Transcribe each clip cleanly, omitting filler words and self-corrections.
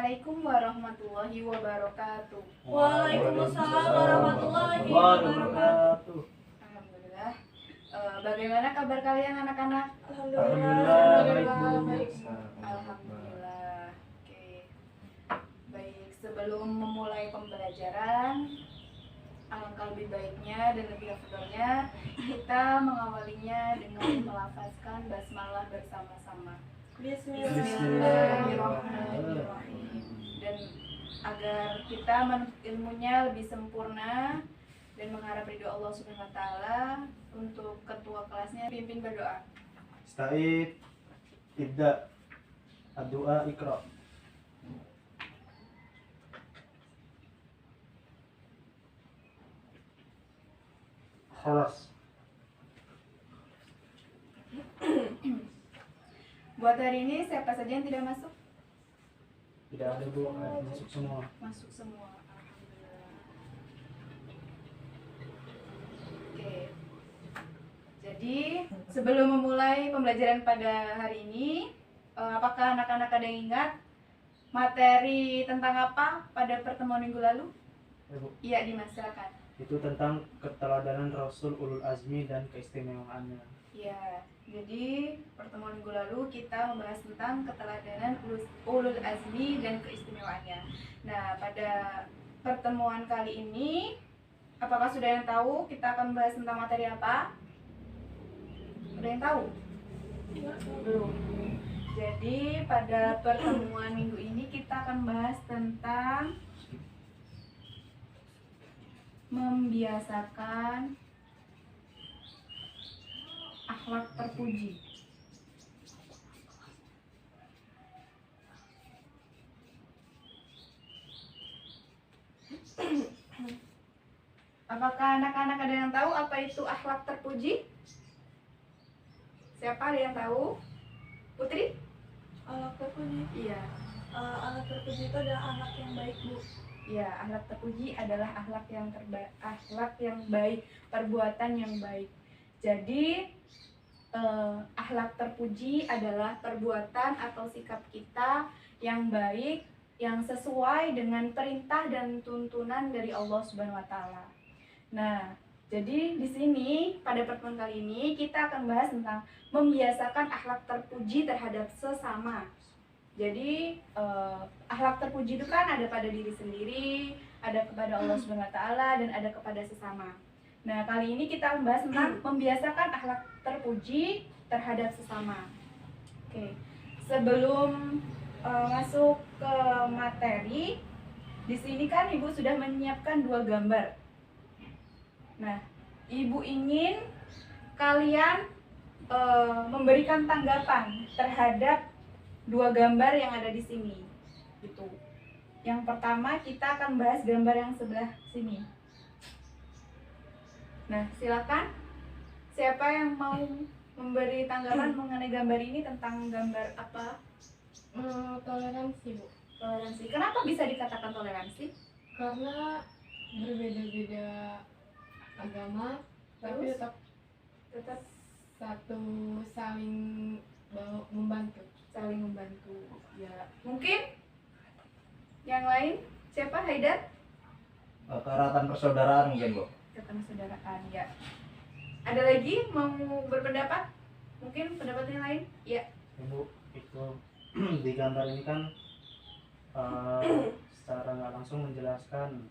Assalamualaikum warahmatullahi wabarakatuh. Waalaikumsalam warahmatullahi wabarakatuh. Alhamdulillah. Bagaimana kabar kalian anak-anak? Alhamdulillah. Baik. Alhamdulillah. Oke. Baik, sebelum memulai pembelajaran, alangkah lebih baiknya dan lebih afdalnya kita mengawalinya dengan melafazkan basmalah bersama-sama. Bismillahirrahmanirrahim. Dan agar kita menuntut ilmunya lebih sempurna dan mengharap ridho Allah Subhanahu wa taala, untuk ketua kelasnya pimpin berdoa. Sta'id Ibda Ad-du'a Iqra. Khalas. Buat hari ini siapa saja yang tidak masuk? Tidak ada Bu, masuk semua. Masuk semua. Alhamdulillah. Oke. Jadi sebelum memulai pembelajaran pada hari ini, apakah anak-anak ada yang ingat materi tentang apa pada pertemuan minggu lalu? Ya, Bu. Iya, Dimas, silakan. Itu tentang keteladanan Rasul Ulul Azmi dan keistimewaannya. Ya, jadi pertemuan minggu lalu kita membahas tentang keteladanan ulul azmi dan keistimewaannya. Nah, pada pertemuan kali ini, apakah sudah yang tahu kita akan membahas tentang materi apa? Ada yang tahu? Belum. Jadi pada pertemuan minggu ini kita akan bahas tentang membiasakan akhlak terpuji. Apakah anak-anak ada yang tahu apa itu akhlak terpuji? Siapa ada yang tahu? Putri? Anak terpuji. Iya. Anak terpuji itu adalah anak yang baik, Bu. Iya, akhlak terpuji adalah akhlak yang baik, perbuatan yang baik. Jadi akhlak terpuji adalah perbuatan atau sikap kita yang baik, yang sesuai dengan perintah dan tuntunan dari Allah Subhanahu wa taala. Nah, jadi di sini pada pertemuan kali ini kita akan bahas tentang membiasakan akhlak terpuji terhadap sesama. Jadi akhlak terpuji itu kan ada pada diri sendiri, ada kepada Allah Subhanahu wa taala, dan ada kepada sesama. Nah, kali ini kita membahas tentang membiasakan akhlak terpuji terhadap sesama. Oke. Sebelum masuk ke materi, di sini kan Ibu sudah menyiapkan 2 gambar. Nah, Ibu ingin kalian memberikan tanggapan terhadap 2 gambar yang ada di sini. Gitu. Yang pertama kita akan bahas gambar yang sebelah sini. Nah, silakan. Siapa yang mau memberi tanggapan mengenai gambar ini, tentang gambar apa? Toleransi, Bu. Toleransi. Kenapa bisa dikatakan toleransi? Karena berbeda-beda agama, tapi Terus? tetap satu saling membantu. Saling membantu. Ya, mungkin yang lain siapa? Haidar? Keeratan persaudaraan mungkin, Bu. Ketemu saudaraan, ya. Ada lagi mau berpendapat? Mungkin pendapatnya lain? Ya. Ibu, itu di gambar ini kan secara nggak langsung menjelaskan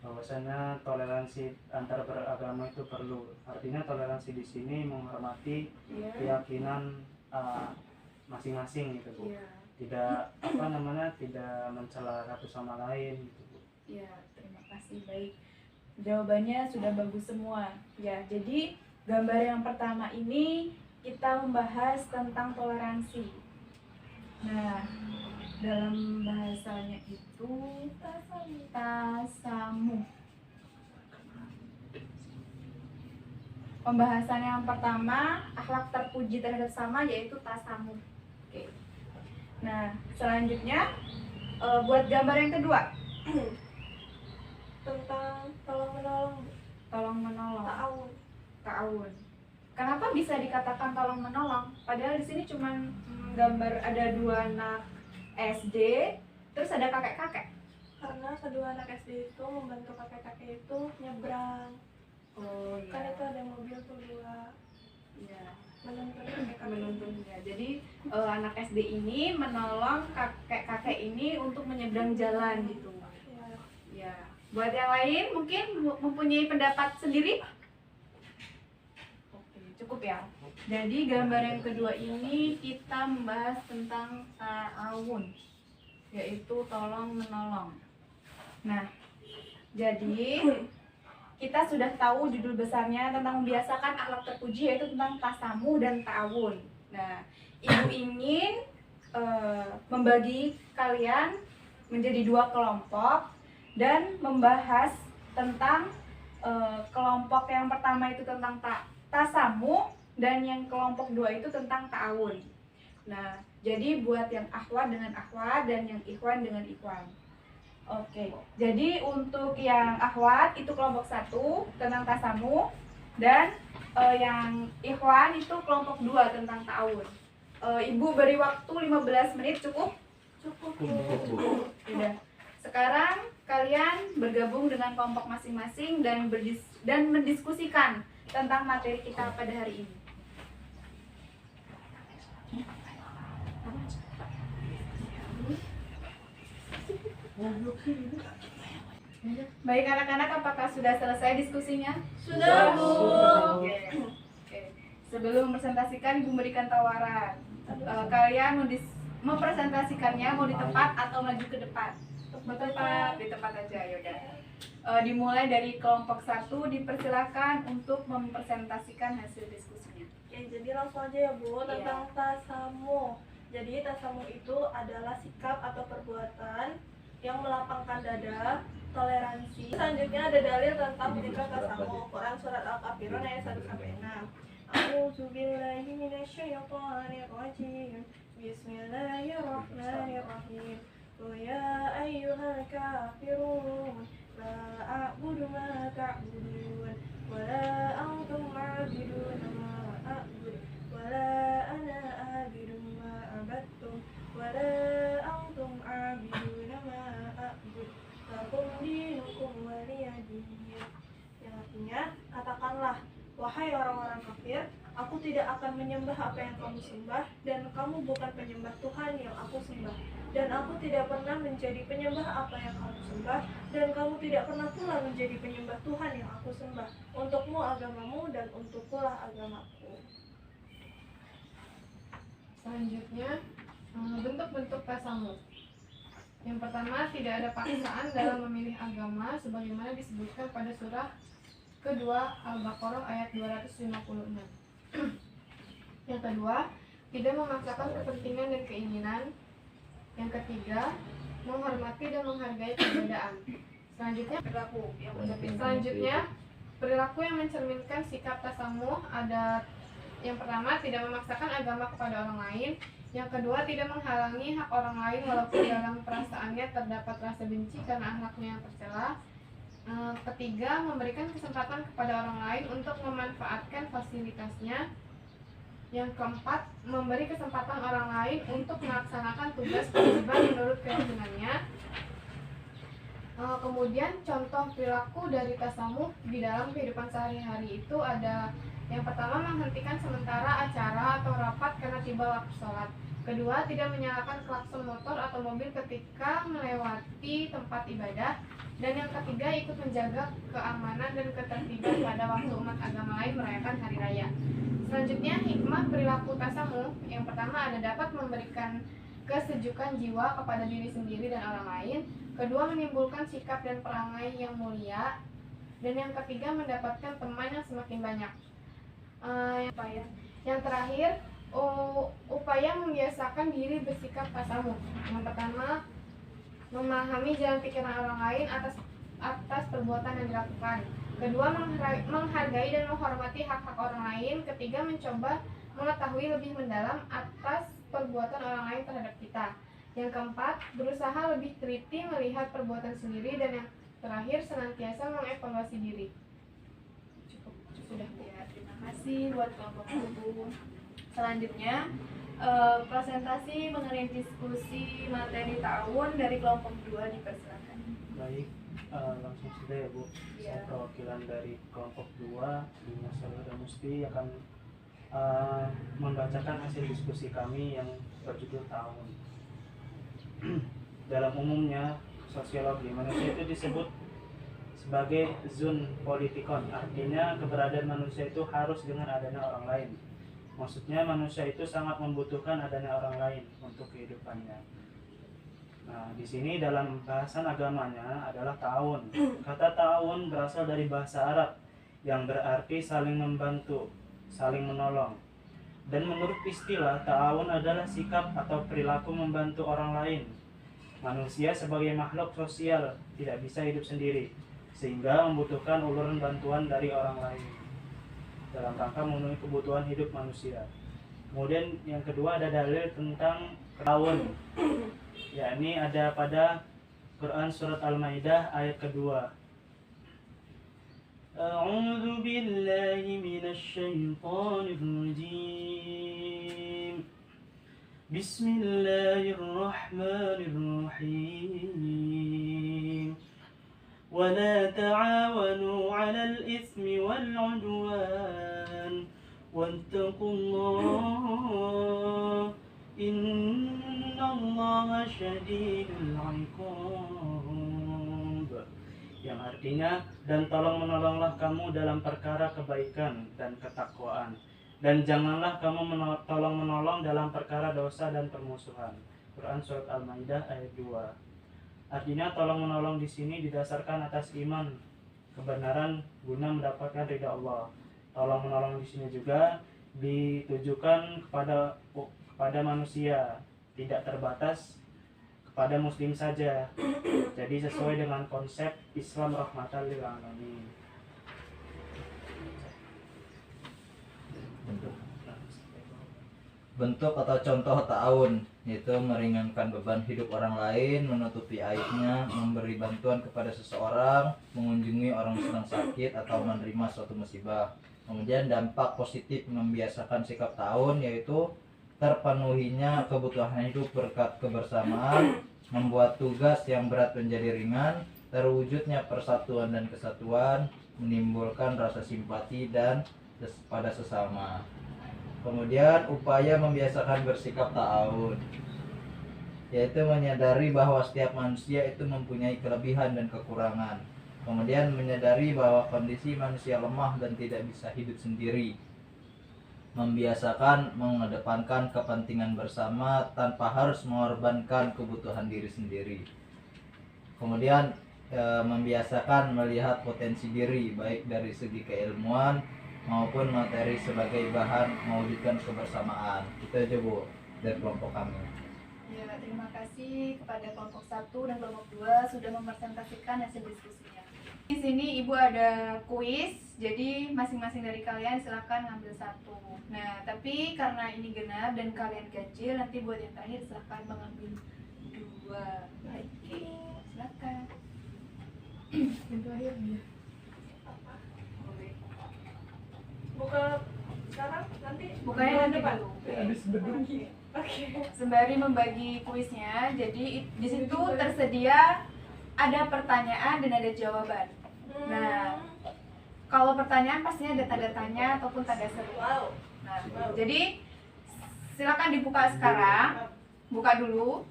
bahwasanya toleransi antar beragama itu perlu. Artinya toleransi di sini menghormati Iya. keyakinan masing-masing gitu, Bu. Iya. Tidak tidak mencela satu sama lain gitu, Bu. Ya, terima kasih. Baik. Jawabannya sudah bagus semua. Ya, jadi gambar yang pertama ini kita membahas tentang toleransi. Nah, dalam bahasanya itu tasamu. Pembahasan yang pertama, akhlak terpuji terhadap sama, yaitu tasamu. Oke. Nah, selanjutnya buat gambar yang kedua. Tentang tolong menolong, Tolong menolong. ta'awun. Kenapa bisa dikatakan tolong menolong? Padahal di sini cuma gambar ada 2 anak SD Terus ada kakek-kakek. Karena kedua anak SD itu membantu kakek-kakek itu nyebrang. Oh Kan itu ada mobil tuh dua iya. menuntun kakek-kakek. Menuntunnya. Jadi anak SD ini menolong kakek-kakek ini untuk menyeberang jalan gitu. Ya. Ya. Buat yang lain mungkin mempunyai pendapat sendiri? Oke, cukup ya. Jadi gambar yang kedua ini kita membahas tentang ta'awun, yaitu tolong menolong. Nah, jadi kita sudah tahu judul besarnya tentang membiasakan akhlak terpuji, yaitu tentang tasamuh dan ta'awun. Nah, ibu ingin membagi kalian menjadi dua kelompok dan membahas tentang kelompok yang pertama itu tentang tasamuh dan yang kelompok dua itu tentang ta'awun. Nah, jadi buat yang akhwat dengan akhwat dan yang ikhwan dengan ikhwan. Oke, jadi untuk yang akhwat itu kelompok 1 tentang tasamuh dan yang ikhwan itu kelompok 2 tentang ta'awun. Ibu beri waktu 15 menit cukup? Cukup. Sudah. Sekarang kalian bergabung dengan kelompok masing-masing dan mendiskusikan tentang materi kita pada hari ini. Baik anak-anak, apakah sudah selesai diskusinya? Sudah, Bu. Oke. Sebelum presentasikan, Ibu memberikan tawaran. Kalian mempresentasikannya mau di tempat atau maju ke depan? Di tempat aja, yaudah. Dimulai dari kelompok 1, dipersilakan untuk mempresentasikan hasil diskusinya. Ya, jadi langsung aja ya Bu, tentang tasamuh. Jadi tasamuh itu adalah sikap atau perbuatan yang melapangkan dada, toleransi. Selanjutnya ada dalil tentang pendidikan tasamuh. Quran surat Al-Kafirun ayat 1-6. A'udzubillahi minasyaitonirrajim. Bismillahirrahmanirrahim. Qul ya ayyuhal kafirun la a'budu ma ta'budun wa la antum 'abiduna ma a'budu wa la ana 'abidun ma 'abadtum wa la antum 'abiduna ma a'budu lakum dinukum waliyadin. Yang artinya, katakanlah, wahai orang-orang kafir, aku tidak akan menyembah apa yang kamu sembah, dan kamu bukan penyembah Tuhan yang aku sembah. Dan aku tidak pernah menjadi penyembah apa yang kamu sembah, dan kamu tidak pernah pula menjadi penyembah Tuhan yang aku sembah. Untukmu agamamu, dan untukkulah agamaku. Selanjutnya, bentuk-bentuk tasamuh. Yang pertama, tidak ada paksaan dalam memilih agama sebagaimana disebutkan pada surah kedua Al-Baqarah ayat 256. Yang kedua, tidak memaksakan kepentingan dan keinginan. Yang ketiga, menghormati dan menghargai perbedaan. Selanjutnya, perilaku yang mencerminkan sikap tasamuh ada yang pertama, tidak memaksakan agama kepada orang lain. Yang kedua, tidak menghalangi hak orang lain walaupun dalam perasaannya terdapat rasa benci karena akhlaknya yang tercela. Ketiga, memberikan kesempatan kepada orang lain untuk memanfaatkan fasilitasnya. Yang keempat, memberi kesempatan orang lain untuk melaksanakan tugas kewajiban menurut keyakinannya. Kemudian contoh perilaku dari tasamuh di dalam kehidupan sehari-hari itu ada yang pertama, menghentikan sementara acara atau rapat karena tiba waktu sholat. Kedua, tidak menyalakan klakson motor atau mobil ketika melewati tempat ibadah. Dan yang ketiga, ikut menjaga keamanan dan ketertiban pada waktu umat agama lain merayakan hari raya. Selanjutnya, hikmah perilaku tasamuh. Yang pertama, ada dapat memberikan kesejukan jiwa kepada diri sendiri dan orang lain. Kedua, menimbulkan sikap dan perangai yang mulia. Dan yang ketiga, mendapatkan teman yang semakin banyak. Yang terakhir, upaya membiasakan diri bersikap tasamuh. Yang pertama, memahami jalan pikiran orang lain atas perbuatan yang dilakukan. Kedua, menghargai dan menghormati hak-hak orang lain. Ketiga, mencoba mengetahui lebih mendalam atas perbuatan orang lain terhadap kita. Yang keempat, berusaha lebih teliti melihat perbuatan sendiri. Dan yang terakhir, senantiasa mengevaluasi diri. Cukup, sudah. Ya, terima kasih buat kelompok 1. Selanjutnya presentasi mengenai diskusi materi tahun dari kelompok 2 dipersilakan. Baik, langsung saja ya Bu. Saya Iya. perwakilan dari kelompok 2 Dimas Saudara Musti akan membacakan hasil diskusi kami yang berjudul tahun. Dalam umumnya sosiologi manusia itu disebut sebagai zoon politikon, artinya keberadaan manusia itu harus dengan adanya orang lain. Maksudnya manusia itu sangat membutuhkan adanya orang lain untuk kehidupannya. Nah, di sini dalam bahasan agamanya adalah ta'awun. Kata ta'awun berasal dari bahasa Arab yang berarti saling membantu, saling menolong. Dan menurut istilah, ta'awun adalah sikap atau perilaku membantu orang lain. Manusia sebagai makhluk sosial tidak bisa hidup sendiri, sehingga membutuhkan uluran bantuan dari orang lain dalam rangka memenuhi kebutuhan hidup manusia. Kemudian yang kedua ada dalil tentang ta'awun, yakni ada pada Quran surat Al-Maidah ayat kedua. A'udzu billahi minasy syaithanir rajim. Bismillahirrahmanirrahim. ولا تعاونوا على الإثم والعدوان واتقوا الله إن الله شديد العقاب, yang artinya, dan tolong menolonglah kamu dalam perkara kebaikan dan ketakwaan, dan janganlah kamu tolong menolong dalam perkara dosa dan permusuhan. Quran surat Al-Maidah ayat 2. Artinya tolong menolong di sini didasarkan atas iman, kebenaran guna mendapatkan ridha Allah. Tolong menolong di sini juga ditujukan kepada manusia, tidak terbatas kepada muslim saja. Jadi sesuai dengan konsep Islam rahmatan lil alamin. Bentuk atau contoh ta'awun yaitu meringankan beban hidup orang lain, menutupi aibnya, memberi bantuan kepada seseorang, mengunjungi orang sedang sakit atau menerima suatu musibah. Kemudian dampak positif membiasakan sikap ta'awun yaitu terpenuhinya kebutuhan hidup berkat kebersamaan, membuat tugas yang berat menjadi ringan, terwujudnya persatuan dan kesatuan, menimbulkan rasa simpati dan pada sesama. Kemudian upaya membiasakan bersikap ta'awun yaitu menyadari bahwa setiap manusia itu mempunyai kelebihan dan kekurangan. Kemudian menyadari bahwa kondisi manusia lemah dan tidak bisa hidup sendiri. Membiasakan mengedepankan kepentingan bersama tanpa harus mengorbankan kebutuhan diri sendiri. Kemudian membiasakan melihat potensi diri baik dari segi keilmuan maupun materi sebagai bahan mewujudkan kebersamaan. Itu aja Bu dari kelompok kami. Ya, terima kasih kepada kelompok 1 dan kelompok 2 sudah mempresentasikan hasil diskusinya. Di sini Ibu ada kuis, jadi masing-masing dari kalian silakan ngambil satu. Nah, tapi karena ini genap dan kalian ganjil, nanti buat yang terakhir silakan mengambil 2. Baik, silakan. Yang terakhir dia. Buka sekarang, nanti Bukanya nanti depan. dulu. Habis bedung. Oke. Sembari membagi kuisnya, jadi di situ tersedia ada pertanyaan dan ada jawaban. Nah, kalau pertanyaan pastinya ada tanda tanya ataupun tanda seru. Wow. Nah, jadi silakan dibuka sekarang. Buka dulu.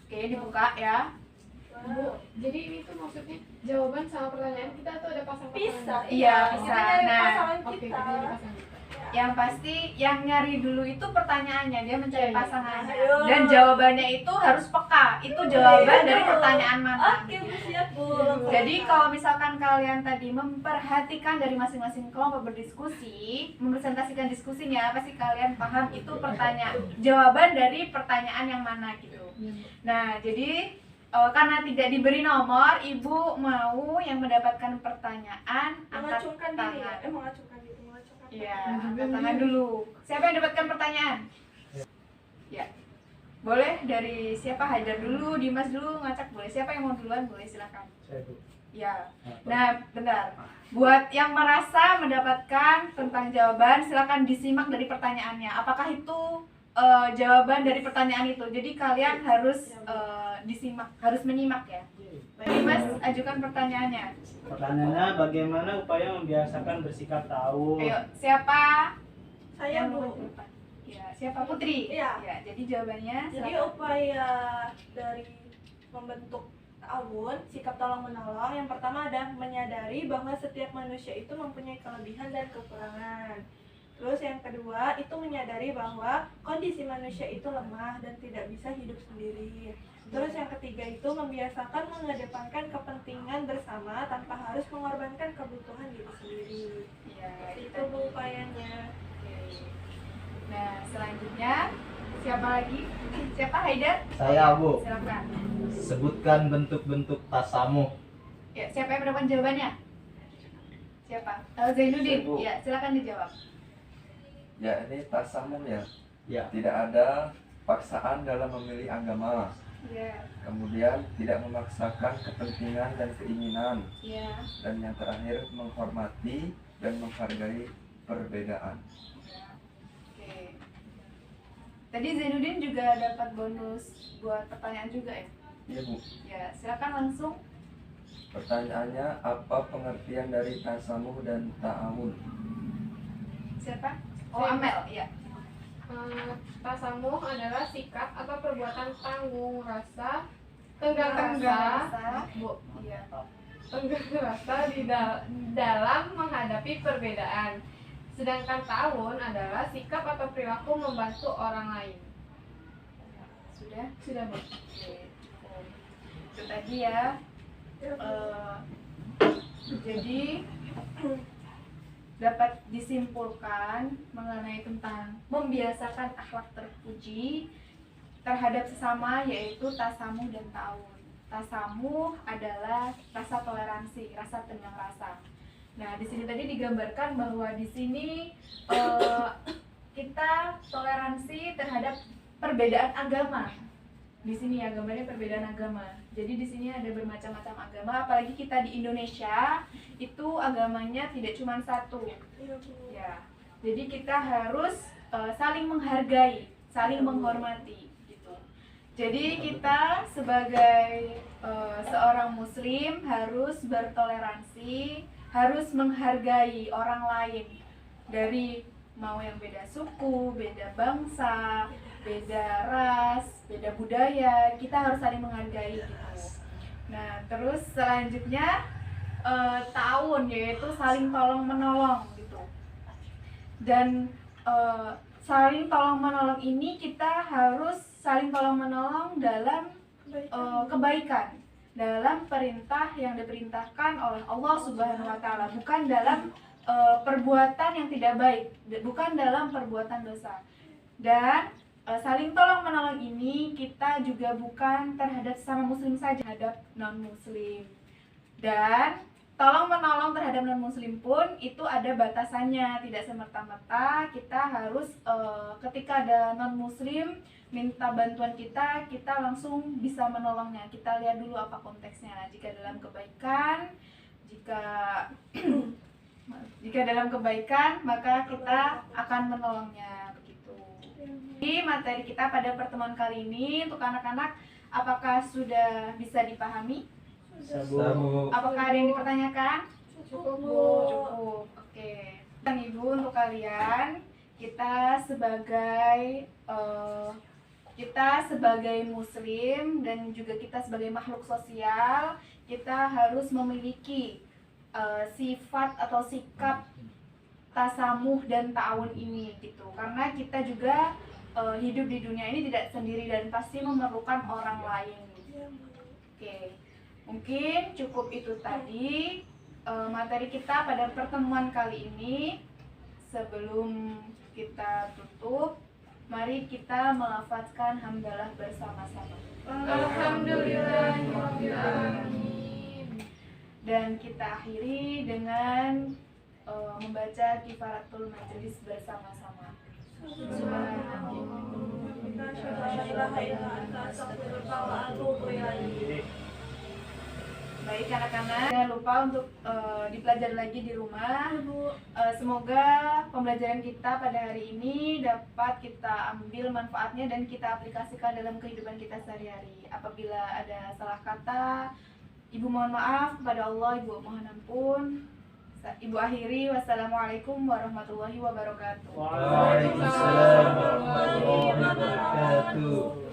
Oke, dibuka ya. Bu, jadi ini tuh maksudnya jawaban sama pertanyaan kita tuh ada pasang Bisa. Iya, Kita bisa. nyari Nah, pasangan Oke, kita. kita jadi pasang. Yang pasti yang nyari dulu itu pertanyaannya, dia mencari Iya. pasangannya. Ayo. Dan jawabannya itu harus peka. Itu jawaban dari pertanyaan mana. Oke, Bu, siap Bu. Jadi kalau misalkan kalian tadi memperhatikan dari masing-masing kelompok berdiskusi, mempresentasikan diskusinya, pasti kalian paham itu pertanyaan, jawaban dari pertanyaan yang mana gitu. Nah, jadi karena tidak diberi nomor, Ibu mau yang mendapatkan pertanyaan angkat mengacungkan diri. tangan. Mengacungkan diri, mengacungkan. Iya, angkat tangan dulu. Siapa yang dapatkan pertanyaan? Ya. Boleh dari siapa? Haidar dulu, Dimas dulu, Ngacak boleh. Siapa yang mau duluan? Boleh, silakan. Saya Bu. Ya. Nah, bentar. Buat yang merasa mendapatkan tentang jawaban, silakan disimak dari pertanyaannya. Apakah itu jawaban dari pertanyaan itu. Jadi kalian harus disimak, harus menyimak ya. Jadi Mas ajukan pertanyaannya. Pertanyaannya, bagaimana upaya membiasakan bersikap tahu? Ayo, siapa? Saya yang Bu. nomor depan? Ya, siapa? Putri. Iya. Ya, jadi jawabannya Jadi silakan. upaya dari membentuk ta'awun, sikap tolong menolong, yang pertama ada menyadari bahwa setiap manusia itu mempunyai kelebihan dan kekurangan. Terus yang kedua itu menyadari bahwa kondisi manusia itu lemah dan tidak bisa hidup sendiri. Terus yang ketiga itu membiasakan mengedepankan kepentingan bersama tanpa harus mengorbankan kebutuhan diri sendiri. Ya, Itu Bu upayanya. Oke. Nah, selanjutnya siapa lagi? Siapa? Haidar? Saya, Bu. Silakan. Sebutkan bentuk-bentuk tasamuh. Ya, siapa yang mendapat jawabannya? Siapa? Zainuddin. Saya, Bu. Ya, silakan dijawab. Ya, ini tasamuh ya. Ya. Tidak ada paksaan dalam memilih agama. Ya, Kemudian tidak memaksakan kepentingan dan keinginan. ya. Dan yang terakhir menghormati dan menghargai perbedaan. Oke. Tadi Zainuddin juga dapat bonus buat pertanyaan juga ya? Iya Bu. Ya, silakan langsung. Pertanyaannya, apa pengertian dari tasamuh dan ta'awun? Siapa? Oh, Saya. Amel. Ya. Tasamuh adalah sikap atau perbuatan tanggung rasa, Tenggang rasa. Bu, Iya. tenggang rasa dalam menghadapi perbedaan. Sedangkan ta'awun adalah sikap atau perilaku membantu orang lain. Sudah? Sudah, Bu. Oke. Itu tadi ya. Jadi dapat disimpulkan mengenai tentang membiasakan akhlak terpuji terhadap sesama, yaitu tasamuh dan ta'awun. Tasamuh adalah rasa toleransi, rasa tenggang rasa. Nah, di sini tadi digambarkan bahwa di sini kita toleransi terhadap perbedaan agama. Di sini ya gambarnya perbedaan agama. Jadi di sini ada bermacam-macam agama, apalagi kita di Indonesia itu agamanya tidak cuma satu. Iya Bu. Ya. Jadi kita harus saling menghargai, saling menghormati gitu. Jadi kita sebagai seorang muslim harus bertoleransi, harus menghargai orang lain, dari mau yang beda suku, beda bangsa, beda ras, beda budaya, kita harus saling menghargai gitu. Nah, terus selanjutnya ta'awun, yaitu saling tolong menolong gitu. Dan saling tolong menolong ini kita harus saling tolong menolong dalam kebaikan, dalam perintah yang diperintahkan oleh Allah Subhanahu wa taala, bukan dalam perbuatan yang tidak baik, bukan dalam perbuatan dosa. Dan saling tolong menolong ini kita juga bukan terhadap sesama muslim saja, terhadap non muslim. Dan tolong menolong terhadap non muslim pun itu ada batasannya, tidak semerta-merta kita harus ketika ada non muslim minta bantuan kita langsung bisa menolongnya. Kita lihat dulu apa konteksnya. Jika dalam kebaikan, jika dalam kebaikan maka kita akan menolongnya begitu. Jadi materi kita pada pertemuan kali ini untuk anak-anak, apakah sudah bisa dipahami? Sabu. Apakah ada yang dipertanyakan? Cukup Bu. Cukup. Oke. Dan Ibu, untuk kalian, kita sebagai muslim dan juga kita sebagai makhluk sosial, kita harus memiliki sifat atau sikap tasamuh dan ta'awun ini gitu. Karena kita juga hidup di dunia ini tidak sendiri dan pasti memerlukan orang lain. Oke. Mungkin cukup itu tadi materi kita pada pertemuan kali ini. Sebelum kita tutup, mari kita melafazkan hamdalah bersama-sama. Alhamdulillahirobbilalamin. Dan kita akhiri dengan membaca kifaratul majelis bersama-sama. Subhanallah. Baik anak-anak, jangan lupa untuk dipelajari lagi di rumah. Semoga pembelajaran kita pada hari ini dapat kita ambil manfaatnya dan kita aplikasikan dalam kehidupan kita sehari-hari. Apabila ada salah kata, Ibu mohon maaf kepada Allah, Ibu mohon ampun. Ibu akhiri, wassalamualaikum warahmatullahi wabarakatuh. Waalaikumsalam warahmatullahi wabarakatuh.